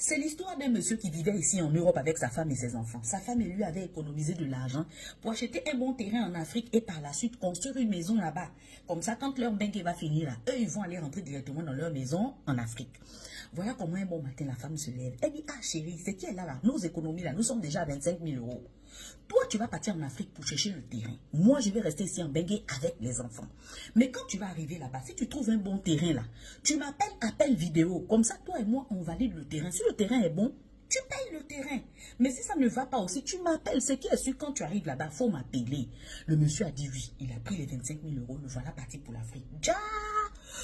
C'est l'histoire d'un monsieur qui vivait ici en Europe avec sa femme et ses enfants. Sa femme et lui avaient économisé de l'argent pour acheter un bon terrain en Afrique et par la suite construire une maison là-bas. Comme ça, quand leur bengue va finir là, eux, ils vont aller rentrer directement dans leur maison en Afrique. Voilà comment un bon matin, la femme se lève. Elle dit, ah chérie, c'est qui est là, nos économies là, nous sommes déjà à 25 000 euros. Toi, tu vas partir en Afrique pour chercher le terrain. Moi, je vais rester ici en Bengue avec les enfants. Mais quand tu vas arriver là-bas, si tu trouves un bon terrain là, tu m'appelles, appel vidéo. Comme ça, toi et moi, on valide le terrain. Si le terrain est bon, tu payes le terrain. Mais si ça ne va pas aussi, tu m'appelles. Ce qui est sûr, quand tu arrives là-bas, il faut m'appeler. Le monsieur a dit oui. Il a pris les 25 000 euros. Le voilà parti pour l'Afrique. Ja!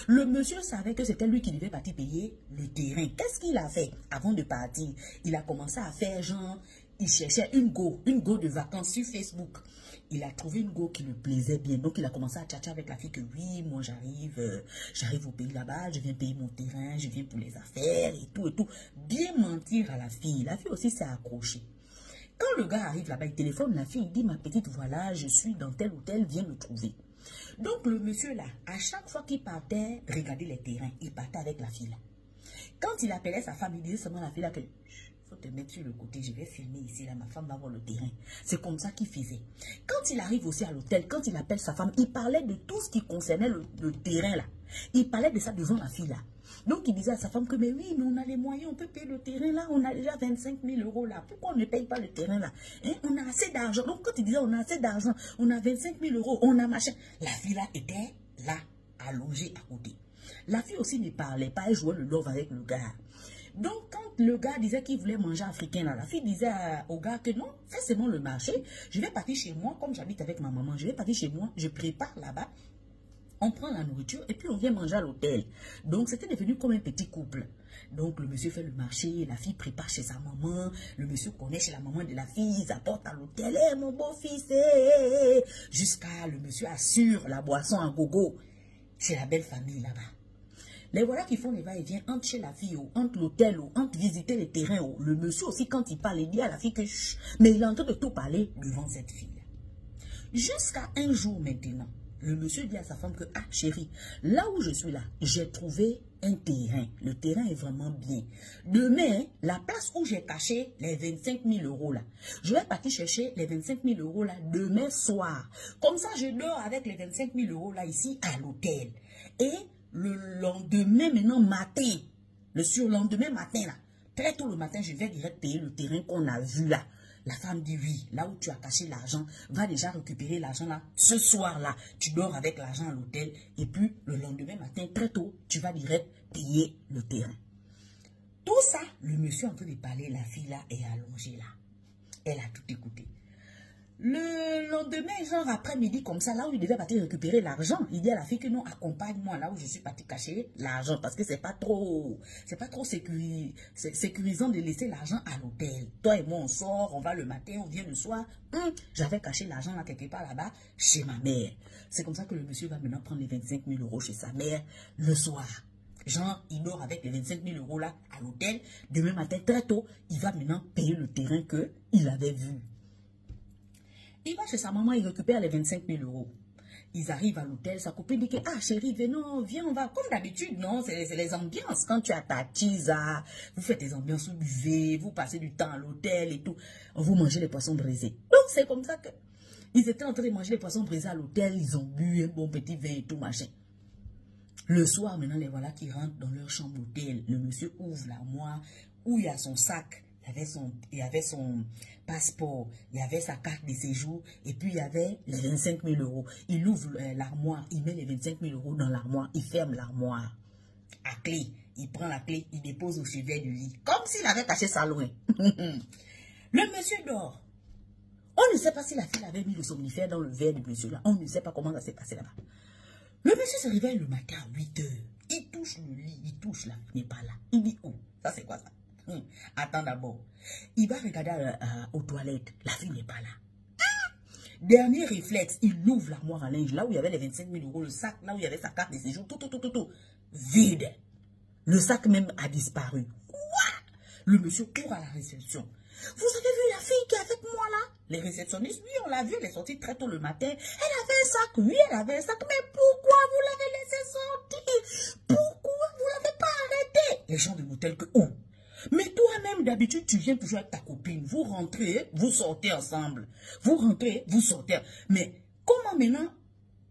Le monsieur savait que c'était lui qui devait partir payer le terrain. Qu'est-ce qu'il a fait avant de partir? Il a commencé à faire genre... Il cherchait une go de vacances sur Facebook. Il a trouvé une go qui lui plaisait bien. Donc, il a commencé à tchatcher avec la fille que oui, moi, j'arrive au pays là-bas, je viens payer mon terrain, je viens pour les affaires et tout et tout. Bien mentir à la fille. La fille aussi s'est accrochée. Quand le gars arrive là-bas, il téléphone la fille, il dit, ma petite, voilà, je suis dans tel hôtel, viens me trouver. Donc, le monsieur là, à chaque fois qu'il partait regarder les terrains, il partait avec la fille là. Quand il appelait sa femme, il disait seulement à la fille là que... faut te mettre sur le côté, je vais filmer ici, là, ma femme va voir le terrain. C'est comme ça qu'il faisait. Quand il arrive aussi à l'hôtel, quand il appelle sa femme, il parlait de tout ce qui concernait le terrain, là. Il parlait de ça devant la fille, là. Donc, il disait à sa femme que, mais oui, mais on a les moyens, on peut payer le terrain, là, on a déjà 25 000 euros, là. Pourquoi on ne paye pas le terrain, là? Hein? On a assez d'argent. Donc, quand il disait, on a assez d'argent, on a 25 000 euros, on a machin. La fille, là, était là, allongée à côté. La fille aussi ne parlait pas, elle jouait le love avec le gars. Donc, quand le gars disait qu'il voulait manger africain, là, la fille disait au gars que non, fais seulement le marché, je vais partir chez moi, comme j'habite avec ma maman, je vais partir chez moi, je prépare là-bas, on prend la nourriture et puis on vient manger à l'hôtel. Donc, c'était devenu comme un petit couple. Donc, le monsieur fait le marché, la fille prépare chez sa maman, le monsieur connaît chez la maman de la fille, ils apportent à l'hôtel, hey, mon beau-fils, hey. Jusqu'à le monsieur assure la boisson en gogo chez la belle famille là-bas. Les voilà qui font les va-et-vient entre chez la fille, entre l'hôtel, entre visiter les terrains. Le monsieur aussi, quand il parle, il dit à la fille que chut, mais il est en train de tout parler devant cette fille. Jusqu'à un jour maintenant, le monsieur dit à sa femme que, ah chérie, là où je suis là, j'ai trouvé un terrain. Le terrain est vraiment bien. Demain, la place où j'ai caché les 25 000 euros là, je vais partir chercher les 25 000 euros là demain soir. Comme ça, je dors avec les 25 000 euros là ici à l'hôtel. Et le lendemain, maintenant, matin, le surlendemain matin, là, très tôt le matin, je vais direct payer le terrain qu'on a vu là. La femme dit oui, là où tu as caché l'argent, va déjà récupérer l'argent là. Ce soir-là, tu dors avec l'argent à l'hôtel. Et puis, le lendemain matin, très tôt, tu vas direct payer le terrain. Tout ça, le monsieur en train de parler, la fille là est allongée là. Elle a tout écouté. Le lendemain, genre après-midi, comme ça, là où il devait partir récupérer l'argent, il dit à la fille que non, accompagne-moi là où je suis parti cacher l'argent parce que c'est pas trop sécurisant de laisser l'argent à l'hôtel. Toi et moi, on sort, on va le matin, on vient le soir. J'avais caché l'argent là quelque part là-bas chez ma mère. C'est comme ça que le monsieur va maintenant prendre les 25 000 euros chez sa mère le soir. Genre, il dort avec les 25 000 euros là à l'hôtel. Demain matin, très tôt, il va maintenant payer le terrain qu'il avait vu. Il va chez sa maman, il récupère les 25 000 euros. Ils arrivent à l'hôtel, sa copine dit que, ah chérie, venons, viens, on va. Comme d'habitude, non, c'est les ambiances. Quand tu as ta tisa, vous faites des ambiances, vous buvez, vous passez du temps à l'hôtel et tout. Vous mangez les poissons brisés. Donc c'est comme ça que ils étaient en train de manger les poissons brisés à l'hôtel, ils ont bu un bon petit vin et tout machin. Le soir, maintenant, les voilà qui rentrent dans leur chambre d'hôtel. Le monsieur ouvre l'armoire où il y a son sac. Il y avait son passeport, il y avait sa carte de séjour et puis il y avait les 25 000 euros. Il ouvre l'armoire, il met les 25 000 euros dans l'armoire, il ferme l'armoire à clé. Il prend la clé, il dépose au chevet du lit, comme s'il avait caché ça loin. Le monsieur dort. On ne sait pas si la fille avait mis le somnifère dans le verre du monsieur là. On ne sait pas comment ça s'est passé là-bas. Le monsieur se réveille le matin à 8 heures. Il touche le lit, il touche là, il n'est pas là. Il dit, oh, ça c'est quoi ça? Attends d'abord. Il va regarder aux toilettes. La fille n'est pas là. Dernier réflexe, il ouvre l'armoire à linge. Là où il y avait les 25 000 euros, le sac, là où il y avait sa carte de séjour, tout. Vide. Le sac même a disparu. Quoi? Le monsieur court à la réception. Vous avez vu la fille qui est avec moi là? Les réceptionnistes, oui, on l'a vu, elle est sortie très tôt le matin. Elle avait un sac, oui, elle avait un sac. Mais pourquoi vous l'avez laissée sortir? Pourquoi vous l'avez pas arrêtée? Les gens de l'hôtel que, oh. Mais toi, Toi-même, d'habitude, tu viens toujours avec ta copine. Vous rentrez, vous sortez ensemble. Vous rentrez, vous sortez. Mais comment maintenant,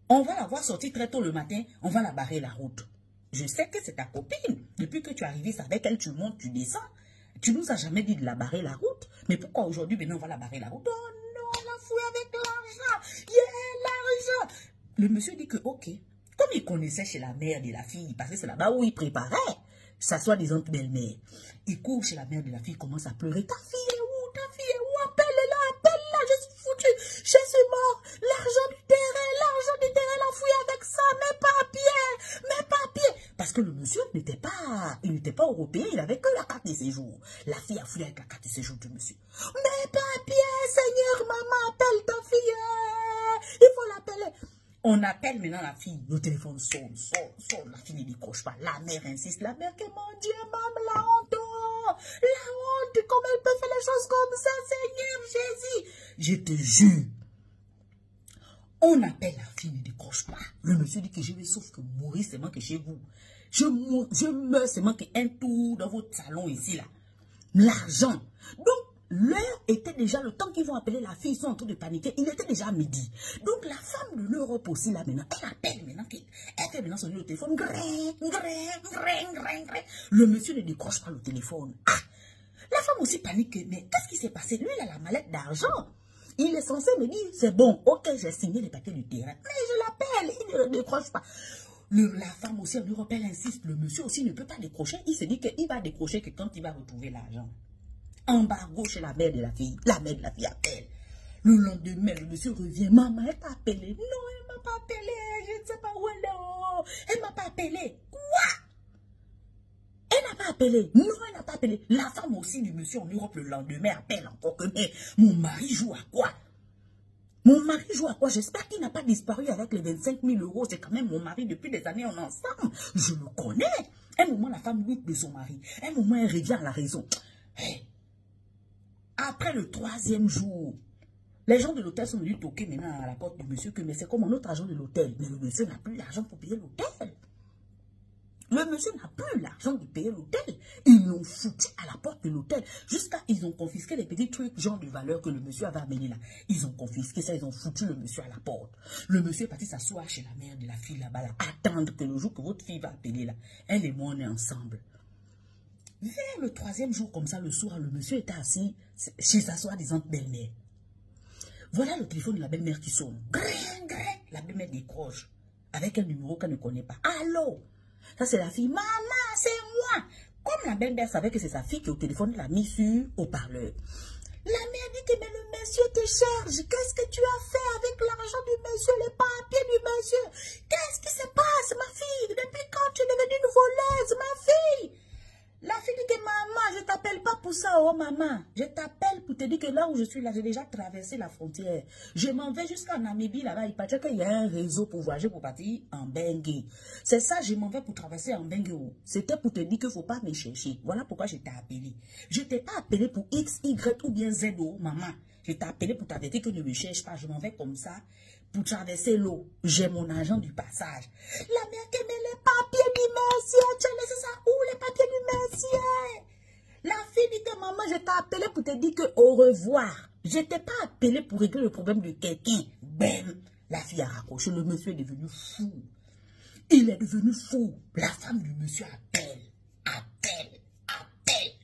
on va la voir sortir très tôt le matin, on va la barrer la route. Je sais que c'est ta copine. Depuis que tu es arrivé, c'est avec elle, tu montes, tu descends. Tu nous as jamais dit de la barrer la route. Mais pourquoi aujourd'hui, maintenant, on va la barrer la route? Oh non, la fouille avec l'argent. Yeah, l'argent. Le monsieur dit que, ok. Comme il connaissait chez la mère de la fille, parce que c'est là-bas où il préparait sa soi-disant belle-mère. Il court chez la mère de la fille, commence à pleurer. Ta fille est où? Ta fille est où? Appelle-la, appelle-la, je suis foutu. Je suis mort. L'argent du terrain, la fouille avec ça, mes papiers. Parce que le monsieur n'était pas européen, il avait que la carte de séjour. La fille a fouillé avec la carte de séjour du monsieur. Mes papiers, Seigneur, maman, appelle ta fille. Il faut l'appeler. On appelle maintenant la fille, le téléphone sonne, la fille ne décroche pas. La mère insiste, la mère que mon Dieu, maman, la honte, comment elle peut faire les choses comme ça, Seigneur Jésus. Je te jure. On appelle la fille, ne décroche pas. Le monsieur dit que je vais sauf que mourir seulement que chez vous. Je meurs seulement qu'un tour dans votre salon ici, là. L'argent. Donc, l'heure était déjà, le temps qu'ils vont appeler la fille, ils sont en train de paniquer, il était déjà midi. Donc la femme de l'Europe aussi là maintenant, elle appelle maintenant, elle fait maintenant son numéro de téléphone, le monsieur ne décroche pas le téléphone. Ah, la femme aussi panique, mais qu'est-ce qui s'est passé? Lui, il a la mallette d'argent. Il est censé me dire, c'est bon, ok, j'ai signé les papiers du terrain, mais je l'appelle, il ne décroche pas. La femme aussi en Europe, elle insiste, le monsieur aussi ne peut pas décrocher, il se dit qu'il va décrocher que quand il va retrouver l'argent. Embargo chez la mère de la fille. La mère de la fille appelle. Le lendemain, le monsieur revient. Maman, elle t'a appelé. Non, elle m'a pas appelé. Je ne sais pas où elle est. Elle m'a pas appelé. Quoi? Elle n'a pas appelé. Non, elle n'a pas appelé. La femme aussi du monsieur en Europe le lendemain appelle encore que mais mon mari joue à quoi? Mon mari joue à quoi? J'espère qu'il n'a pas disparu avec les 25 000 euros. C'est quand même mon mari depuis des années, on est ensemble. Je le connais. Un moment, la femme doute de son mari. Un moment, elle revient à la raison. Hey. Après le 3e jour, les gens de l'hôtel sont venus toquer maintenant à la porte du monsieur que mais c'est comme un autre agent de l'hôtel. Mais le monsieur n'a plus l'argent pour payer l'hôtel. Le monsieur n'a plus l'argent de payer l'hôtel. Ils l'ont foutu à la porte de l'hôtel. Jusqu'à ils ont confisqué les petits trucs genre de valeur que le monsieur avait amené là. Ils ont confisqué ça, ils ont foutu le monsieur à la porte. Le monsieur est parti s'asseoir chez la mère de la fille là-bas, là, attendre que le jour que votre fille va appeler là, elle et moi on est ensemble. Vers le 3e jour, comme ça, le soir, le monsieur était assis chez sa soi-disant belle-mère. Voilà le téléphone de la belle-mère qui sonne. Gring, gring. La belle-mère décroche avec un numéro qu'elle ne connaît pas. Allô? Ça, c'est la fille. Maman, c'est moi. Comme la belle-mère savait que c'est sa fille qui au téléphone, elle l'a mis sur haut-parleur. La mère dit que mais le monsieur te charge. Qu'est-ce que tu as fait avec l'argent du monsieur, les papiers du monsieur? Qu'est-ce qui se passe, ma fille? Depuis quand tu es devenue une voleuse, ma fille? La fille dit que maman, je t'appelle pas pour ça, oh maman. Je t'appelle pour te dire que là où je suis là, j'ai déjà traversé la frontière. Je m'en vais jusqu'en Namibie, là-bas. Il paraît qu'il y a un réseau pour voyager pour partir en Bengue. C'est ça, je m'en vais pour traverser en Bengue. C'était pour te dire qu'il ne faut pas me chercher. Voilà pourquoi je t'ai appelé. Je ne t'ai pas appelé pour X, Y ou bien Z, oh maman. Je t'ai appelé pour t'avertir que ne me cherche pas. Je m'en vais comme ça pour traverser l'eau. J'ai mon argent du passage. La mère qui met les papiers du monsieur. Tu as laissé ça où, les papiers du monsieur? La fille dit que maman, je t'ai appelé pour te dire que au revoir. Je t'ai pas appelé pour régler le problème de quelqu'un. Bam! La fille a raccroché. Le monsieur est devenu fou. Il est devenu fou. La femme du monsieur appelle.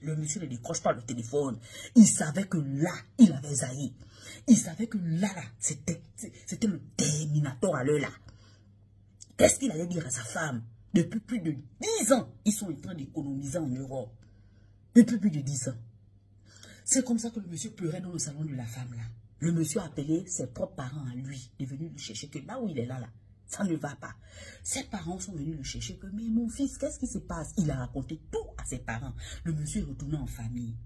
Le monsieur ne décroche pas le téléphone. Il savait que là, il avait zaï. Il savait que là, c'était le Terminator à l'heure là. Qu'est-ce qu'il allait dire à sa femme? Depuis plus de 10 ans, ils sont en train d'économiser en Europe. Depuis plus de 10 ans. C'est comme ça que le monsieur pleurait dans le salon de la femme là. Le monsieur a appelé ses propres parents à lui. Il est venu le chercher que là où il est là, ça ne va pas. Ses parents sont venus le chercher que, mais mon fils, qu'est-ce qui se passe? Il a raconté tout à ses parents. Le monsieur est retourné en famille.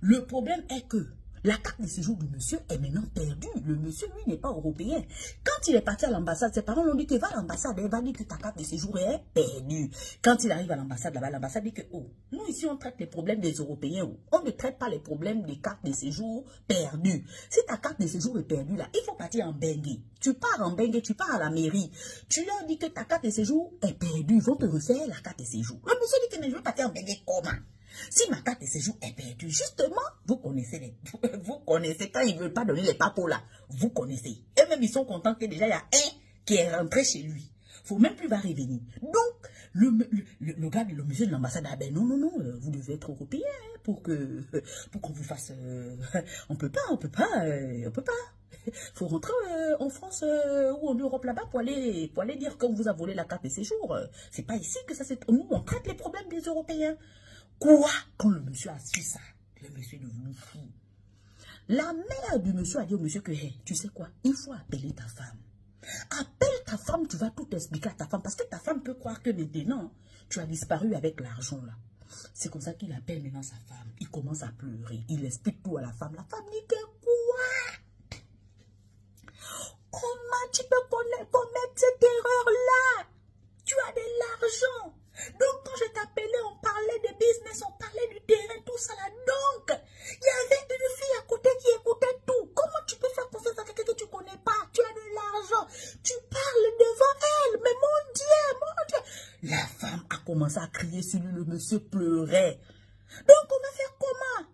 Le problème est que la carte de séjour du monsieur est maintenant perdue. Le monsieur, lui, n'est pas européen. Quand il est parti à l'ambassade, ses parents lui ont dit que va à l'ambassade, elle va dire que ta carte de séjour est perdue. Quand il arrive à l'ambassade, là-bas, l'ambassade dit que, oh, nous ici, on traite les problèmes des Européens. On ne traite pas les problèmes des cartes de séjour perdues. Si ta carte de séjour est perdue, là, il faut partir en Bengue. Tu pars en Bengue, tu pars à la mairie. Tu leur dis que ta carte de séjour est perdue. Ils vont te refaire la carte de séjour. Le monsieur dit que mais je veux partir en Bengue comment? Si ma carte de séjour est perdue, justement, vous connaissez vous connaissez quand ils ne veulent pas donner les papos là, vous connaissez. Et même ils sont contents que déjà il y a un qui est rentré chez lui. Faut même plus va revenir. Donc, le gars, le monsieur de l'ambassade, ah ben non, vous devez être européen hein, pour qu'on vous fasse... on peut pas. Faut rentrer en France ou en Europe là-bas pour aller dire qu'on vous a volé la carte de séjour. C'est pas ici que ça c'est... Nous, on traite les problèmes des Européens. Quoi? Quand le monsieur a su ça, le monsieur est devenu fou. La mère du monsieur a dit au monsieur que, hey, tu sais quoi? Il faut appeler ta femme. Appelle ta femme, tu vas tout expliquer à ta femme. Parce que ta femme peut croire que maintenant, tu as disparu avec l'argent là. C'est comme ça qu'il appelle maintenant sa femme. Il commence à pleurer. Il explique tout à la femme. La femme dit que quoi? Comment tu peux commettre cette erreur-là? Tu as de l'argent. Donc, quand je t'appelais, on parlait de business, on parlait du terrain, tout ça là. Donc, il y avait une fille à côté qui écoutait tout. Comment tu peux faire confiance à quelqu'un que tu ne connais pas? Tu as de l'argent. Tu parles devant elle. Mais mon Dieu. La femme a commencé à crier sur lui. Le monsieur pleurait. Donc, on va faire comment?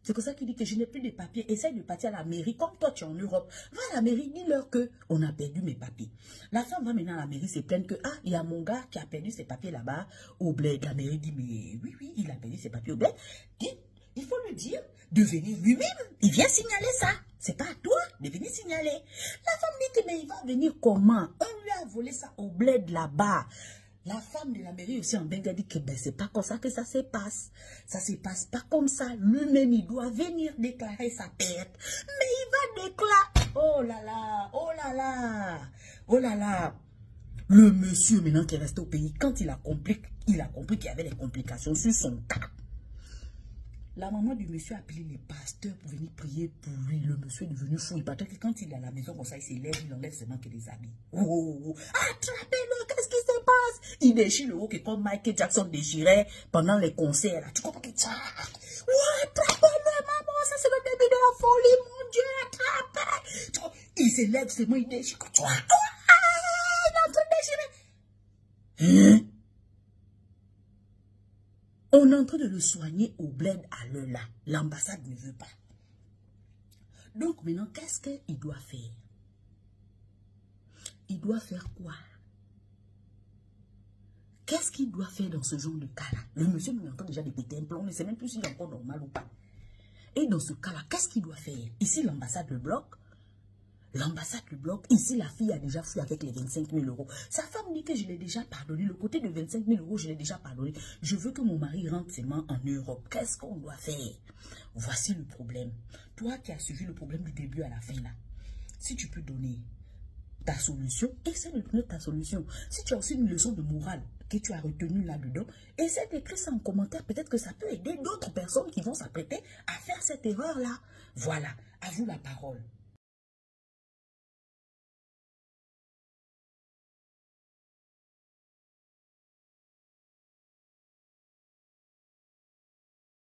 C'est pour ça qu'il dit que je n'ai plus de papiers. Essaye de partir à la mairie. Comme toi, tu es en Europe. Va à la mairie, dis-leur qu'on a perdu mes papiers. La femme va maintenant à la mairie, se plaindre que, ah, il y a mon gars qui a perdu ses papiers là-bas au bled. La mairie dit, mais oui, il a perdu ses papiers au bled. Il faut lui dire de venir lui-même. Il vient signaler ça. C'est pas à toi de venir signaler. La femme dit que, mais il va venir comment? On lui a volé ça au bled là-bas. La femme de la mairie aussi en Benga dit que ben, c'est pas comme ça que ça se passe. Ça se passe pas comme ça. Lui-même, il doit venir déclarer sa perte. Mais il va déclarer. Oh là là, oh là là, oh là là. Le monsieur maintenant qui est resté au pays, quand il a compris qu'il y avait des complications sur son cas. La maman du monsieur a appelé les pasteurs pour venir prier pour lui. Le monsieur est devenu fou. Il paraît que quand il est à la maison comme ça, il s'élève, il enlève seulement que des habits. Oh, attrapez-le, qu'est-ce qui se passe? Il déchire le haut que comme Michael Jackson déchirait pendant les concerts. Là. Tu comprends qu'il attrapez-le, maman, ça c'est le début de la folie, mon Dieu, attrapez. Il s'élève seulement, il déchire. Il est en train de déchirer. Hein? On est en train de le soigner au bled à l'heure. L'ambassade ne veut pas. Donc maintenant, qu'est-ce qu'il doit faire? Il doit faire quoi? Qu'est-ce qu'il doit faire dans ce genre de cas-là? Le monsieur nous entend déjà de péter un plomb. On ne sait même plus s'il est encore normal ou pas. Et dans ce cas-là, qu'est-ce qu'il doit faire? Ici, l'ambassade le bloque. L'ambassade le bloque. Ici, la fille a déjà fui avec les 25 000 €. Sa femme dit que je l'ai déjà pardonné. Le côté de 25 000 €, je l'ai déjà pardonné. Je veux que mon mari rentre seulement en Europe. Qu'est-ce qu'on doit faire? Voici le problème. Toi qui as suivi le problème du début à la fin, là. Si tu peux donner ta solution, essaie de donner ta solution. Si tu as aussi une leçon de morale que tu as retenue là-dedans, essaie d'écrire ça en commentaire. Peut-être que ça peut aider d'autres personnes qui vont s'apprêter à faire cette erreur-là. Voilà. À vous la parole.